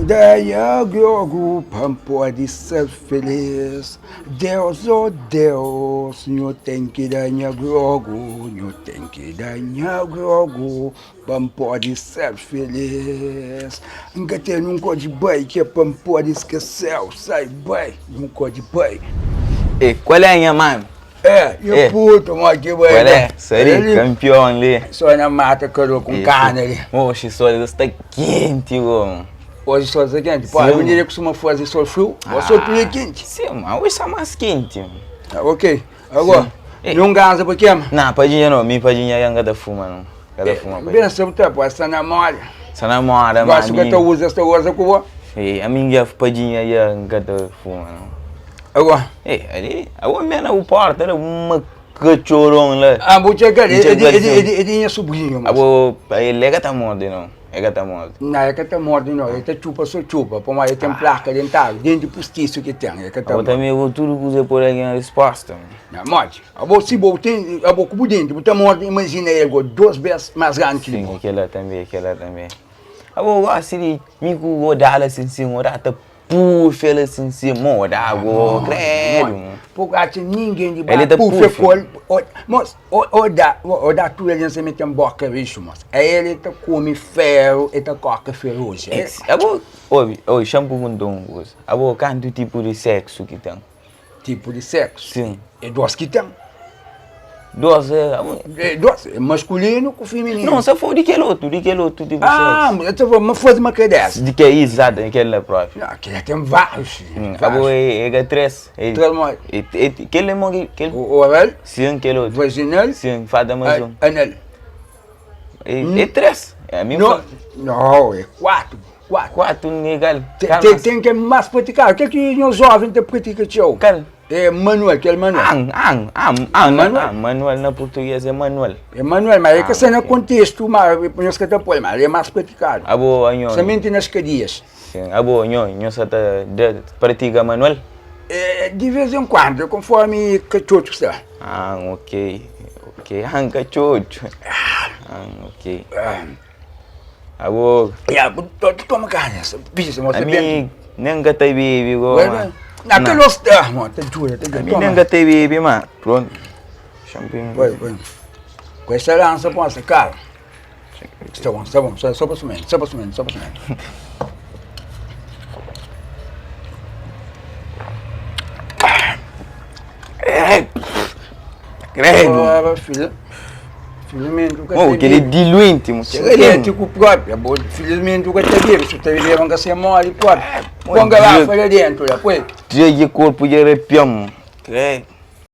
Danhagogo, pode ser feliz. Deus, oh Deus, não tem que danhagogo, não tem que danhagogo, pode ser feliz. Nunca tem nunca de bem, que pode esquecer, sai bem, nunca de bem. E qual é a minha mãe? Eu puto, mas que bem. Qual é? Sério, campeão ali. Só na mata, caro, com carne ali. Oxe, só está quente, mano. Hoje só está quente? Pô, a menina costuma fazer sol frio, ou sol frio quente? Sim, mas hoje está mais quente. Ok, agora, não ganha por quê? Não, padinha não, minha padinha é angada fuma, não. Cada fuma, bem, você pode, essa namora. Essa namora, mas gosto que tu usa essa coisa com você? A minha padinha é angada fuma, não. Agora? Ali, agora mesmo o porta, era uma cachorrão lá. Ah, vou chegar, ele é sobrinho, mas... Agora, ele é gata morte, não. É gata morte. Não, é gata morte, não. Ele tem chupa, só chupa. Por mais ele tem placa dental, dentro de postiço que tem. Agora também eu vou tudo que você por aí na resposta. Não, morte. Agora, se você tem, agora, como dentro, você morte, imagina ele agora, 2 vezes mais grande que ele. Sim, aquela também. Agora, se me rodar assim, rata puxa ela assim, moda, agora, credo. Porque ninguém de baixo puxa cor. Mas, o da tua ele não tem boca, bicho, mas. Ele tá come ferro, ele tá coca ferroja. Agora, oi, shampoo mundão, agora, quanto tipo de sexo que tem? Tipo de sexo? Sim. É 2 que tem. 2 é masculino com feminino. Não, só for de que outro tipo de sexo. Mas faz uma que dessa. De que é exato, aquele é próprio. Não, aquele tem vários. Agora é 3. Aquele é morre. O oral? Sim, aquele outro. Vaginal? Sim, fada mais um. Anal? É 3. É não, é 4. 4 legal. Tem que mais praticar. O que é que os jovens têm praticado, tio? É Manuel, que é Manuel. Manuel na português é Manuel. É Manuel, mas é que você não contexto, mas nós que estamos mas é mais praticado. Somente nas cadeias. Sim, nós só pratica Manuel? De vez em quando, conforme cachocho está. Ok. Cachocho. Ok. Tu toma carne, bicho, você bem. Nem gata baby, naquele ostar, te juro, nem gata baby, mano. Pronto. Champinho. Vai. Com essa lança, põe essa cara. Está bom, só para sumir. Credo. Aquele diluente, elétrico próprio, felizmente o que está aqui, se você viver que você mole, pode. Ponga lá, para dentro, depois. Tira de corpo de arrepião. Credo.